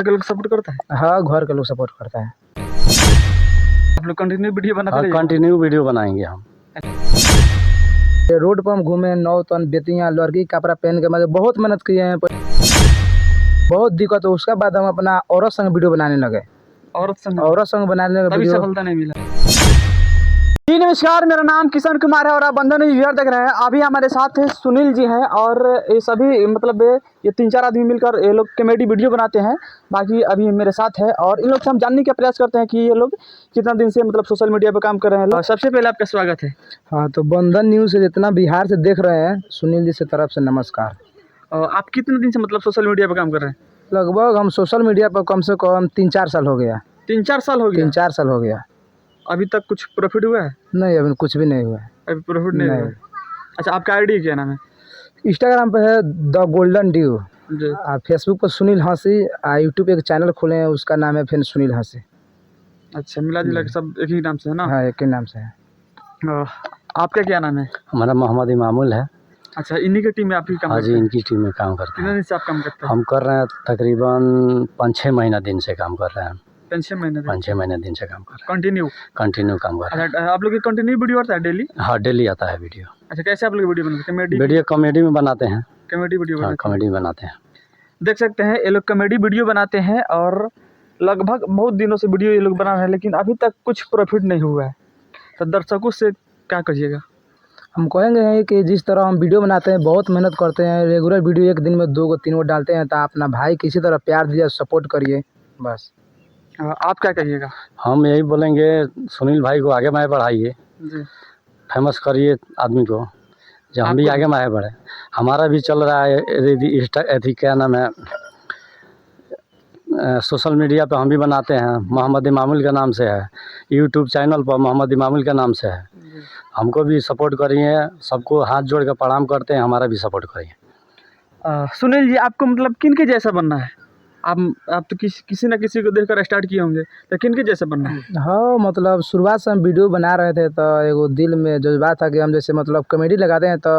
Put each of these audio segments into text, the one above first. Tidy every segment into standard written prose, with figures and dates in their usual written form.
घर के लोग सपोर्ट करता है? हाँ, घर के लोग सपोर्ट करता है। आप लोग कंटिन्यू वीडियो बनाते रहिए। कंटिन्यू वीडियो बनाएंगे हम। रोड पर हम घूमे, 9 टन बेतियाँ लड़की कपड़ा पहन के, मतलब बहुत मेहनत किए हैं, बहुत दिक्कत हो। उसके बाद हम अपना औरत संग वीडियो बनाने लगे। औरत संग बनाने लगे, तभी वीडियो सफलता नहीं मिला। जी नमस्कार, मेरा नाम किशन कुमार है और आप बंधन यूट्यूब देख रहे हैं। अभी हमारे साथ है सुनील जी हैं और ये सभी मतलब ये 3-4 आदमी मिलकर ये लोग कॉमेडी वीडियो बनाते हैं। बाकी अभी मेरे साथ है और इन लोग से हम जानने का प्रयास करते हैं कि ये लोग कितना दिन से मतलब सोशल मीडिया पर काम कर रहे हैं। सबसे पहले आपका स्वागत है। हाँ, तो बंधन न्यूज़ से जितना बिहार से देख रहे हैं, सुनील जी से तरफ से नमस्कार। आप कितने दिन से मतलब सोशल मीडिया पर काम कर रहे हैं? लगभग हम सोशल मीडिया पर कम से कम 3-4 साल हो गया। 3-4 साल हो गया? 3-4 साल हो गया। अभी तक कुछ प्रॉफिट हुआ है? नहीं, अभी कुछ भी नहीं हुआ है। अभी प्रॉफिट नहीं हुआ है। अच्छा, आपका आईडी क्या नाम है? इंस्टाग्राम पे है the golden dew, ji. Facebook पर सुनील हंसी, यूट्यूब पे एक चैनल खोले हैं, उसका नाम है फिर सुनील हंसी। अच्छा, मिला जुला के सब एक ही नाम से है ना? हाँ, एक ही नाम से है। आपका क्या नाम है? हमारा मोहम्मद इमामुल है। अच्छा, इन्हीं की टीम में आप ही काम हाँ करते जी, हैं? इनकी टीम में काम करते कितने हैं। दिन से आप काम करते हैं? हम कर रहे हैं तकरीबन 5-6 महीना दिन से काम कर रहे हैं। 5-6 महीने? 5-6 महीने दिन से काम कर रहे कंटिन्यू? हैं। कंटिन्यू काम कर रहे हैं। अच्छा, आप लोग की कंटिन्यू वीडियो आता है डेली? हाँ, डेली आता है वीडियो। अच्छा, कैसे आप लोग वीडियो बनाते हैं? वीडियो कॉमेडी में बनाते हैं। कॉमेडी वीडियो हाँ, बनाते हैं? कॉमेडी में बनाते हैं। देख सकते हैं ये लोग कॉमेडी वीडियो बनाते हैं और लगभग बहुत दिनों से वीडियो ये लोग बना रहे हैं, लेकिन अभी तक कुछ प्रॉफिट नहीं हुआ है। तो दर्शकों से क्या कहिएगा? हम कहेंगे कि जिस तरह हम वीडियो बनाते हैं, बहुत मेहनत करते हैं, रेगुलर वीडियो एक दिन में 2-3 डालते हैं, तो अपना भाई किसी तरह प्यार दीजिए, सपोर्ट करिए बस। आप क्या कहिएगा? हम यही बोलेंगे, सुनील भाई को आगे माए बढ़ाइए, जी। फेमस करिए आदमी को, जब हम भी आगे माए बढ़े। हमारा भी चल रहा है क्या नाम है, सोशल मीडिया पे हम भी बनाते हैं, मोहम्मद इमामुल के नाम से है। यूट्यूब चैनल पर मोहम्मद इमामुल के नाम से है। हमको भी सपोर्ट करिए, सबको हाथ जोड़ कर प्रणाम करते हैं, हमारा भी सपोर्ट करिए। सुनील जी, आपको मतलब किन के जैसा बनना है? आप तो किसी न किसी को देखकर स्टार्ट किए होंगे, तो किन के जैसा बनना है? हाँ, मतलब शुरुआत से हम वीडियो बना रहे थे तो एगो दिल में जज्बा था कि हम जैसे मतलब कॉमेडी लगाते हैं तो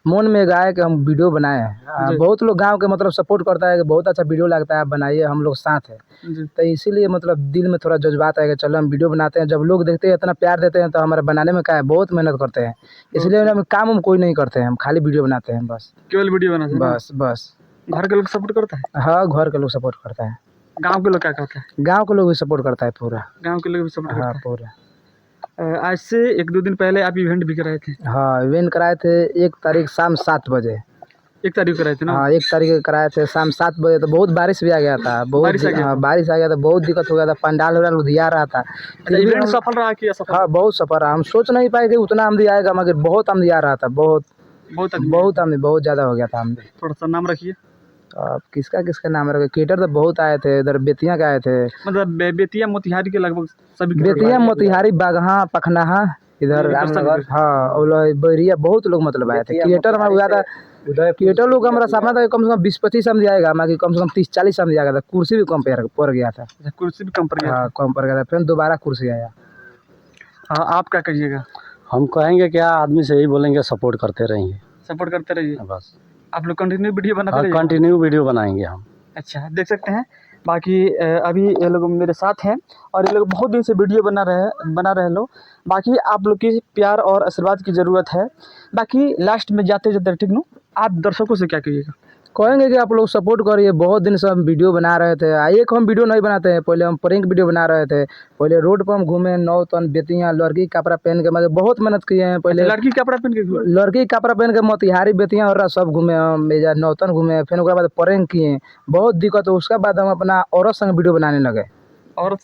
मन में गाए कि हम वीडियो बनाएं। बहुत लोग गांव के मतलब सपोर्ट करता है कि बहुत अच्छा वीडियो लगता है, आप बनाइए, हम लोग साथ हैं। तो इसीलिए मतलब दिल में थोड़ा जज्बात है कि चलो हम वीडियो बनाते हैं। जब लोग देखते हैं, इतना प्यार देते हैं, तो हमारे बनाने में क्या है, बहुत मेहनत करते हैं। इसलिए हम काम कोई नहीं करते हैं, हम खाली वीडियो बनाते हैं बस। केवल वीडियो बनाते हैं? बस। घर के लोग सपोर्ट करता है? हाँ, घर के लोग सपोर्ट करता है। गांव के लोग क्या कहते हैं? गांव के लोग भी सपोर्ट करता है पूरा। गांव के लोग भी सपोर्ट हाँ, करता पूरा। है? आज से 1-2 दिन पहले आप इवेंट भी कराए थे? हाँ, इवेंट कराए थे 1 तारीख शाम 7 बजे। 1 तारीख कराए थे ना? हाँ, 1 तारीख कराए थे शाम 7 बजे। तो बहुत बारिश भी आ गया था, बारिश आ गया था, बहुत दिक्कत हो गया था, पंडाल वंडाल उधिया रहा था। इवेंट सफल रहा कि असफल? हाँ, बहुत सफल रहा। हम सोच नहीं पाए कि उतना आमदी आएगा, मगर बहुत आमदी आ रहा था, बहुत आमदी, बहुत ज़्यादा हो गया था आमदी। थोड़ा सा नाम रखिए। अब किसका नाम रखे? क्रिएटर तो बहुत आए थे, इधर बेतिया के आए थे, मतलब बेतिया मोतिहारी के लगभग सभी। बेतिया मोतिहारी बागहा पखनाहा इधर रामनगर, हाँ, और बैरिया, बहुत लोग मतलब आए थे। क्रिएटर हमारा हुआ था, क्रिएटर लोग हमारा सामना था कम से कम 20-25 आमदी आएगा, बाकी कम से कम 30-40 आमदी आ गया था। कुर्सी भी कम पड़ गया था। कुर्सी भी कम पड़ गया? हाँ, कम पड़ गया था, फिर दोबारा कुर्सी आया। हाँ, आप क्या कहिएगा? हम कहेंगे क्या, आदमी से यही बोलेंगे, सपोर्ट करते रहेंगे, सपोर्ट करते रहिए बस। आप लोग कंटिन्यू वीडियो बनाते रहिए? कंटिन्यू वीडियो बनाएंगे हम। अच्छा, देख सकते हैं। बाकी अभी ये लोग मेरे साथ हैं और ये लोग बहुत दिन से वीडियो बना रहे लोग। बाकी आप लोग की प्यार और आशीर्वाद की ज़रूरत है। बाकी लास्ट में जाते ठीक नो, आप दर्शकों से क्या कहिएगा? कहेंगे कि आप लोग सपोर्ट करिए। बहुत दिन से हम वीडियो बना रहे थे, आइए हम वीडियो नहीं बनाते हैं, पहले हम प्रैंक वीडियो बना रहे थे। पहले रोड पर हम घूमे, 9 टन बेतियाँ लड़की कपड़ा पहन के, मतलब बहुत मेहनत किए हैं। पहले लड़की कपड़ा पहन के? लड़की कपड़ा पहन के मोतिहारी बेतियाँ और सब घूमे, हम 9 टन घूमे, फिर उसके बाद प्रैंक किए, बहुत दिक्कत हो। उसके बाद हम अपना औरत संग वीडियो बनाने लगे। औरत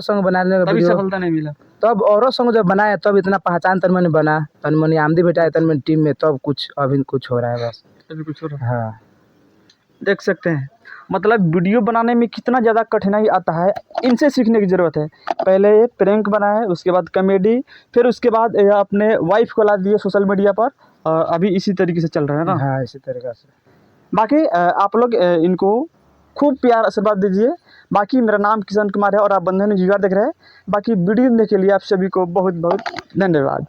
संग बनाने लगे, तभी सफलता नहीं मिला? तब औरत संग जब बनाए तब इतना पहचान तन मनी बना, तन मनी आमदी भेटा तन मनी टीम में, तब कुछ अभी कुछ हो रहा है बस। अभी कुछ हो रहा है? हाँ, देख सकते हैं मतलब वीडियो बनाने में कितना ज़्यादा कठिनाई आता है, इनसे सीखने की ज़रूरत है। पहले ये प्रैंक बनाए, उसके बाद कॉमेडी, फिर उसके बाद अपने वाइफ को ला दिए सोशल मीडिया पर, और अभी इसी तरीके से चल रहा है ना? हाँ, इसी तरीके से। बाकी आप लोग इनको खूब प्यार आशीर्वाद दीजिए। बाकी मेरा नाम किशन कुमार है और आप बंधन यूट्यूब देख रहे हैं। बाकी वीडियो देखने के लिए आप सभी को बहुत बहुत धन्यवाद।